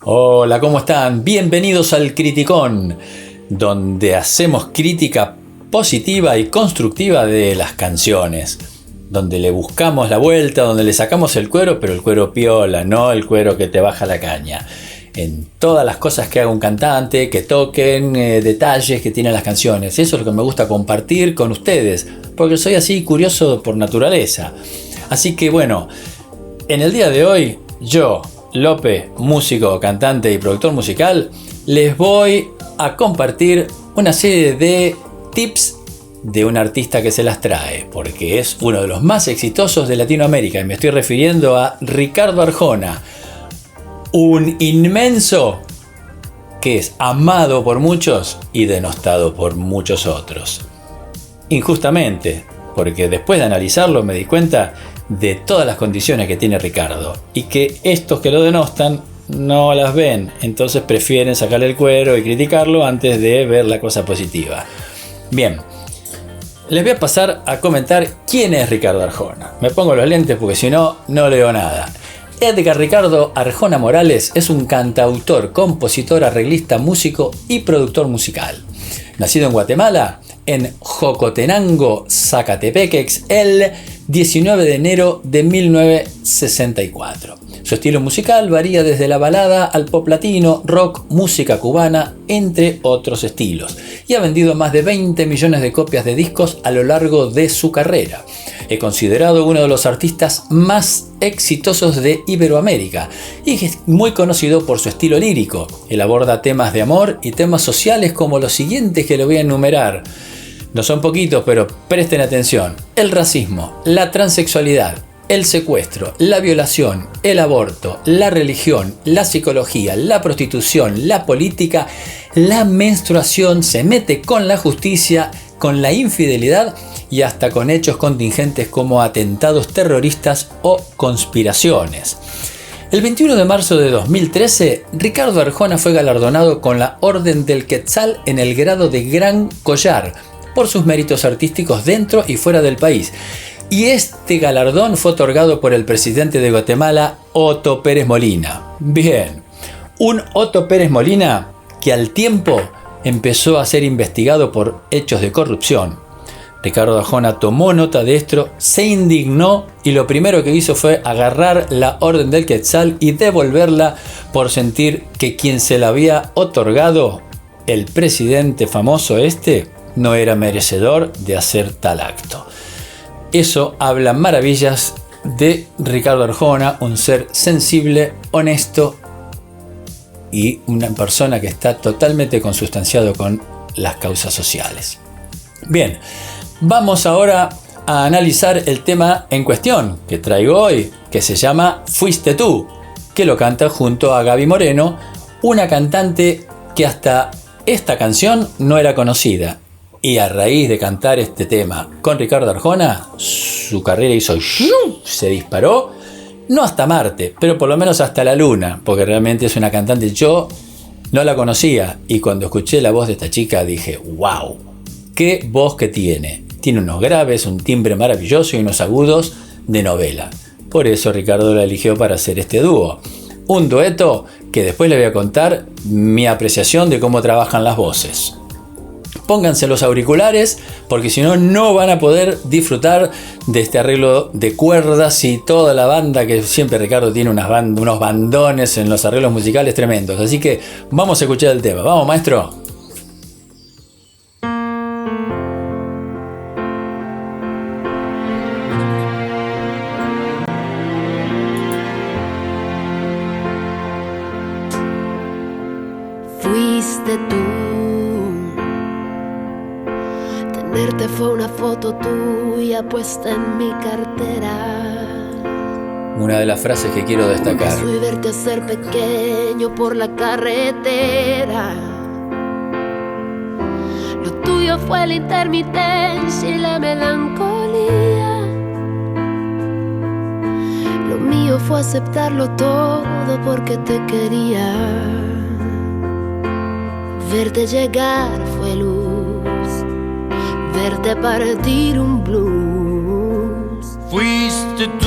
Hola, ¿cómo están? Bienvenidos al Criticón, donde hacemos crítica positiva y constructiva de las canciones, donde le buscamos la vuelta, donde le sacamos el cuero, pero el cuero piola, no el cuero que te baja la caña. En todas las cosas que haga un cantante, que toquen, detalles que tienen las canciones. Eso es lo que me gusta compartir con ustedes, porque soy así curioso por naturaleza. Así que bueno, en el día de hoy, yo, Lope, músico, cantante y productor musical, les voy a compartir una serie de tips de un artista que se las trae, porque es uno de los más exitosos de Latinoamérica, y me estoy refiriendo a Ricardo Arjona, un inmenso que es amado por muchos y denostado por muchos otros. Injustamente, porque después de analizarlo me di cuenta de todas las condiciones que tiene Ricardo y que estos que lo denostan no las ven, entonces prefieren sacarle el cuero y criticarlo antes de ver la cosa positiva. Bien, les voy a pasar a comentar quién es Ricardo Arjona. Me pongo los lentes porque si no, no leo nada. Edgar Ricardo Arjona Morales es un cantautor, compositor, arreglista, músico y productor musical. Nacido en Guatemala, en Jocotenango, Zacatepeques, el 19 de enero de 1964. Su estilo musical varía desde la balada al pop latino, rock, música cubana, entre otros estilos, y ha vendido más de 20 millones de copias de discos a lo largo de su carrera. Es considerado uno de los artistas más exitosos de Iberoamérica y es muy conocido por su estilo lírico. Él aborda temas de amor y temas sociales como los siguientes que le voy a enumerar. No son poquitos, pero presten atención. El racismo, la transexualidad, el secuestro, la violación, el aborto, la religión, la psicología, la prostitución, la política, la menstruación, se mete con la justicia, con la infidelidad y hasta con hechos contingentes como atentados terroristas o conspiraciones. El 21 de marzo de 2013, Ricardo Arjona fue galardonado con la Orden del Quetzal en el grado de Gran Collar por sus méritos artísticos dentro y fuera del país. Y este galardón fue otorgado por el presidente de Guatemala, Otto Pérez Molina. Bien, un Otto Pérez Molina que al tiempo empezó a ser investigado por hechos de corrupción. Ricardo Arjona tomó nota de esto, se indignó y lo primero que hizo fue agarrar la Orden del Quetzal y devolverla por sentir que quien se la había otorgado, el presidente famoso no era merecedor de hacer tal acto. Eso habla maravillas de Ricardo Arjona, un ser sensible, honesto y una persona que está totalmente consustanciado con las causas sociales. Bien, vamos ahora a analizar el tema en cuestión que traigo hoy, que se llama Fuiste tú, que lo canta junto a Gaby Moreno, una cantante que hasta esta canción no era conocida. Y a raíz de cantar este tema con Ricardo Arjona, su carrera se disparó, no hasta Marte, pero por lo menos hasta la Luna, porque realmente es una cantante. Yo no la conocía y cuando escuché la voz de esta chica dije, wow, qué voz que tiene. Tiene unos graves, un timbre maravilloso y unos agudos de novela. Por eso Ricardo la eligió para hacer este dúo. Un dueto que después le voy a contar mi apreciación de cómo trabajan las voces. Pónganse los auriculares porque si no, no van a poder disfrutar de este arreglo de cuerdas y toda la banda que siempre Ricardo tiene unos bandones en los arreglos musicales tremendos. Así que vamos a escuchar el tema. Vamos, maestro. Fuiste tú. Tenerte fue una foto tuya puesta en mi cartera. Una de las frases que quiero destacar. Y verte hacer pequeño por la carretera. Lo tuyo fue la intermitencia y la melancolía. Lo mío fue aceptarlo todo porque te quería. Verte llegar fue luz, verte partir un blues. Fuiste tú,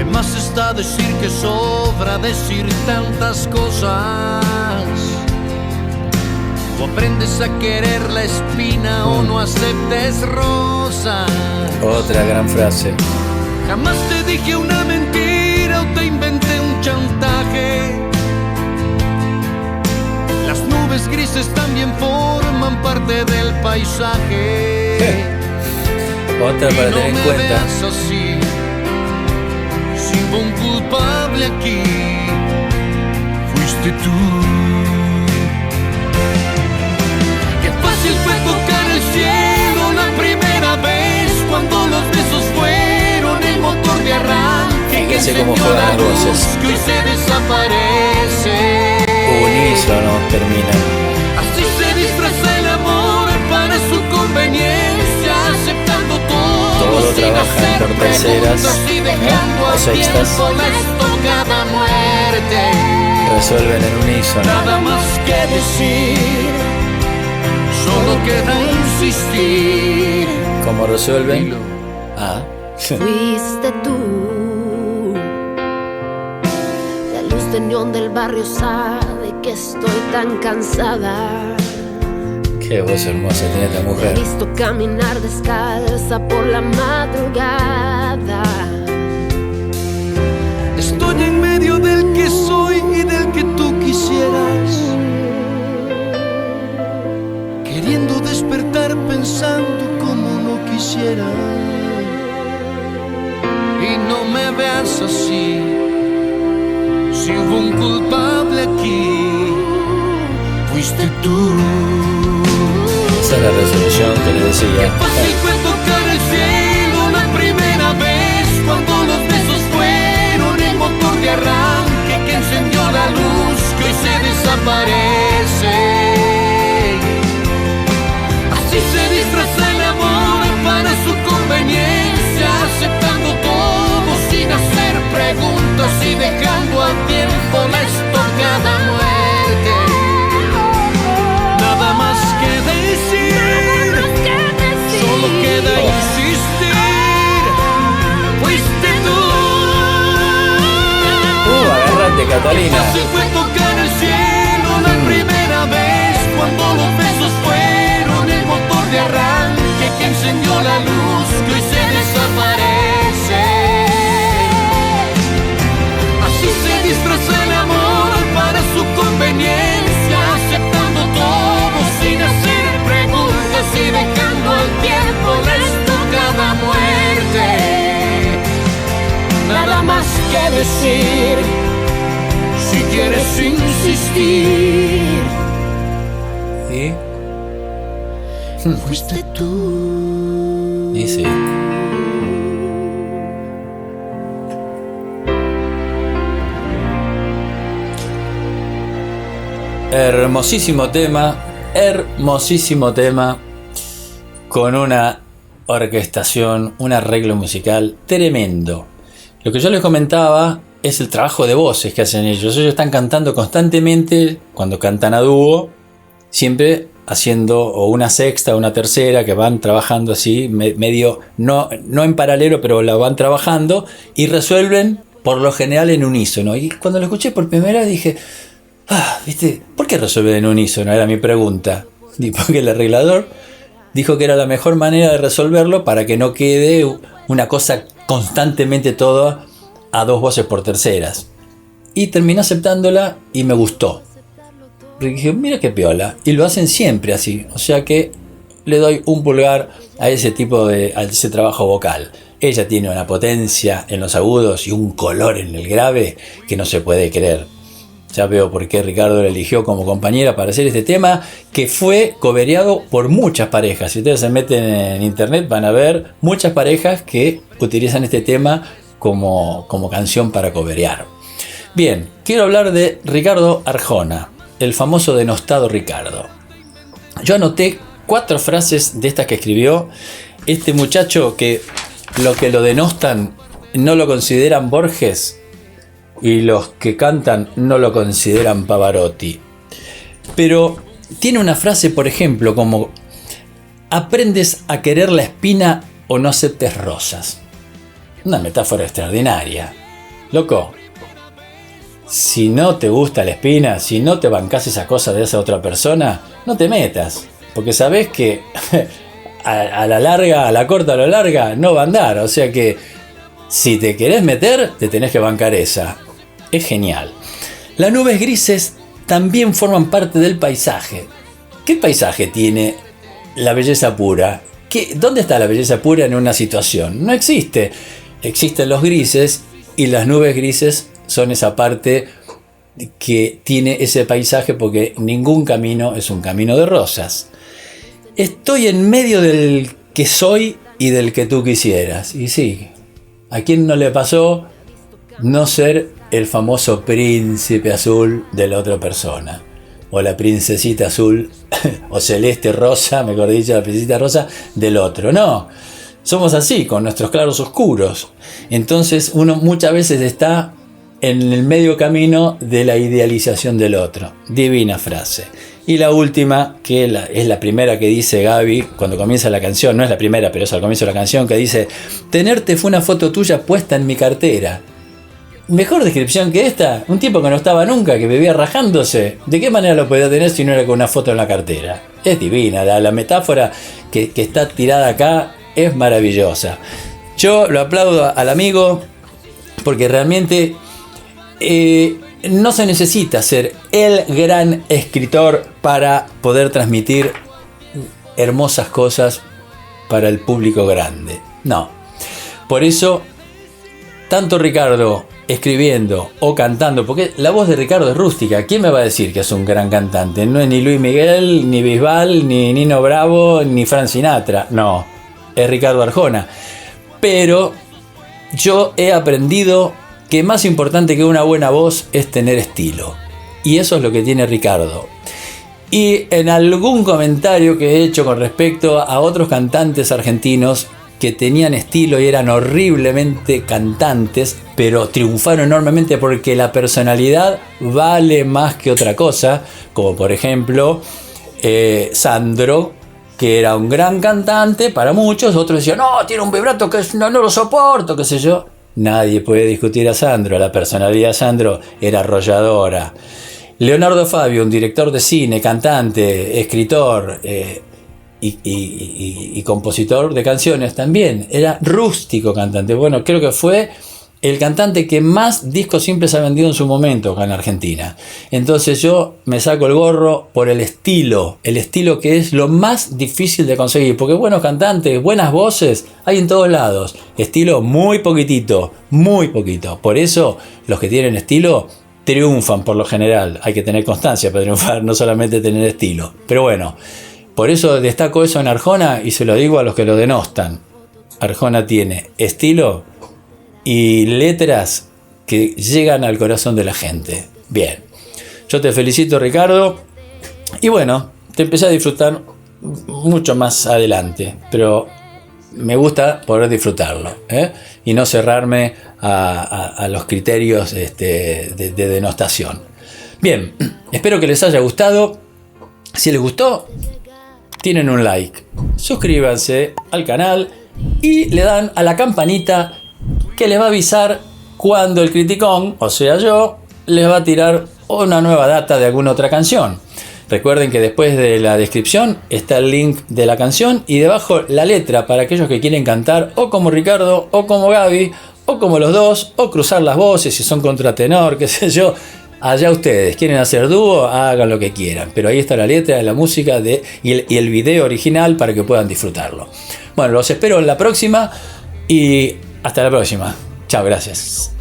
De más está decir que sobra decir tantas cosas. O aprendes a querer la espina o no aceptes rosa. Otra gran frase. Jamás te dije una mentira o te inventé un chantaje. Las nubes grises también forman parte del paisaje. Otra para tener en me cuenta. veas así, si hubo un culpable aquí, fuiste tú. Qué fácil fue tocar el cielo la primera vez, cuando los besos fueron el motor de arranque. Fíjense cómo juegan las voces. Que hoy se desaparece. Unísono termina. Así se disfraza el amor para su conveniencia, aceptando Todo sin trabajan hacer por terceras, preguntas y dejando o al sextas. tiempo les tocada muerte. Resuelven en unísono. Nada más que decir, solo queda insistir. ¿Cómo resuelven? Ah. Fuiste tú. La luz de neón del barrio sabe que estoy tan cansada. Qué voz hermosa tiene esta Te he mujer. visto caminar descalza por la madrugada. Estoy en medio del que soy y del que tú quisieras, queriendo despertar pensando como no quisiera. Y no me veas así, si hubo un culpable aquí, fuiste tú. Esa es la resolución que le decía. Fácil fue tocar el cielo la primera vez, cuando los besos fueron el motor de arranque que encendió la luz que hoy se desaparece. Así se disfraza el amor para su conveniencia, aceptando todo sin hacer preguntas y dejando al tiempo la estocada muerte. Nada más que decir, solo queda insistir, fuiste tú. Agárrate, Catalina. Fácil fue tocar el cielo la primera vez, cuando los besos fueron el motor de arranque que encendió la luz que hoy se desaparece. Así se disfraza el amor para su conveniencia, aceptando todo sin hacer preguntas y dejando al tiempo la estocada muerte. Nada más que decir, si quieres insistir, ¿Y? fuiste tú. Y sí. Hermosísimo tema, con una orquestación, un arreglo musical tremendo. Lo que yo les comentaba es el trabajo de voces que hacen ellos. Ellos están cantando constantemente, cuando cantan a dúo, siempre haciendo o una sexta o una tercera, que van trabajando así, medio, no en paralelo, pero la van trabajando y resuelven por lo general en unísono. Y cuando lo escuché por primera vez dije, ¿viste? ¿Por qué resuelven en unísono? Era mi pregunta. Y porque el arreglador dijo que era la mejor manera de resolverlo para que no quede una cosa constantemente toda a dos voces por terceras. Y terminé aceptándola y me gustó. Porque dije, mira qué piola. Y lo hacen siempre así. O sea que le doy un pulgar a ese a ese trabajo vocal. Ella tiene una potencia en los agudos y un color en el grave que no se puede creer. Ya veo por qué Ricardo la eligió como compañera para hacer este tema, que fue cobereado por muchas parejas. Si ustedes se meten en internet van a ver muchas parejas que utilizan este tema como canción para coberear. Bien, quiero hablar de Ricardo Arjona, el famoso denostado Ricardo. Yo anoté 4 frases de estas que escribió este muchacho que lo denostan no lo consideran Borges y los que cantan no lo consideran Pavarotti. Pero tiene una frase, por ejemplo, como: aprendes a querer la espina o no aceptes rosas. Una metáfora extraordinaria. loco, si no te gusta la espina, si no te bancás esa cosa de esa otra persona, no te metas, porque sabés que a la larga, a la corta o a la larga, no va a andar. O sea que si te querés meter, te tenés que bancar esa. Es genial. Las nubes grises también forman parte del paisaje. ¿Qué paisaje tiene la belleza pura? ¿Dónde está la belleza pura en una situación? No existe. Existen los grises y las nubes grises son esa parte que tiene ese paisaje, porque ningún camino es un camino de rosas. Estoy en medio del que soy y del que tú quisieras. Y sí, ¿a quién no le pasó no ser el famoso príncipe azul de la otra persona? O la princesita azul, o celeste rosa, mejor dicho, la princesita rosa del otro. No, somos así, con nuestros claros oscuros. Entonces uno muchas veces está en el medio camino de la idealización del otro. Divina frase. Y la última, que es la primera que dice Gaby cuando comienza la canción, no es la primera, pero es al comienzo de la canción, que dice: tenerte fue una foto tuya puesta en mi cartera. Mejor descripción que esta, un tipo que no estaba nunca, que vivía rajándose. ¿De qué manera lo podía tener si no era con una foto en la cartera? Es divina, la metáfora que está tirada acá es maravillosa. Yo lo aplaudo al amigo, porque realmente no se necesita ser el gran escritor para poder transmitir hermosas cosas para el público grande. No. Por eso, tanto Ricardo escribiendo o cantando, porque la voz de Ricardo es rústica. ¿Quién me va a decir que es un gran cantante? No es ni Luis Miguel, ni Bisbal, ni Nino Bravo, ni Frank Sinatra. No, es Ricardo Arjona. Pero yo he aprendido que más importante que una buena voz es tener estilo. Y eso es lo que tiene Ricardo. Y en algún comentario que he hecho con respecto a otros cantantes argentinos que tenían estilo y eran horriblemente cantantes, pero triunfaron enormemente porque la personalidad vale más que otra cosa, como por ejemplo Sandro, que era un gran cantante para muchos. Otros decían: no, tiene un vibrato que no lo soporto, qué sé yo. Nadie puede discutir a Sandro. La personalidad de Sandro era arrolladora. Leonardo Fabio, un director de cine, cantante, escritor y compositor de canciones, también era rústico cantante. Bueno, creo que fue el cantante que más discos simples ha vendido en su momento acá en Argentina. Entonces yo me saco el gorro por el estilo que es lo más difícil de conseguir, porque buenos cantantes, buenas voces hay en todos lados. Estilo muy poquitito. Por eso los que tienen estilo triunfan por lo general. Hay que tener constancia para triunfar, no solamente tener estilo. Pero bueno, por eso destaco eso en Arjona y se lo digo a los que lo denostan. Arjona tiene estilo y letras que llegan al corazón de la gente. Bien, yo te felicito, Ricardo, y bueno, te empecé a disfrutar mucho más adelante, pero me gusta poder disfrutarlo, y no cerrarme a los criterios de denostación. Bien, espero que les haya gustado. Si les gustó, tienen un like, suscríbanse al canal y le dan a la campanita que les va a avisar cuando el criticón, o sea yo, les va a tirar una nueva data de alguna otra canción. Recuerden que después de la descripción está el link de la canción y debajo la letra para aquellos que quieren cantar o como Ricardo o como Gaby o como los dos, o cruzar las voces si son contratenor, qué sé yo. Allá ustedes, quieren hacer dúo, hagan lo que quieran, pero ahí está la letra de la música y el video original para que puedan disfrutarlo. Bueno, los espero en la próxima y hasta la próxima. Chao, gracias.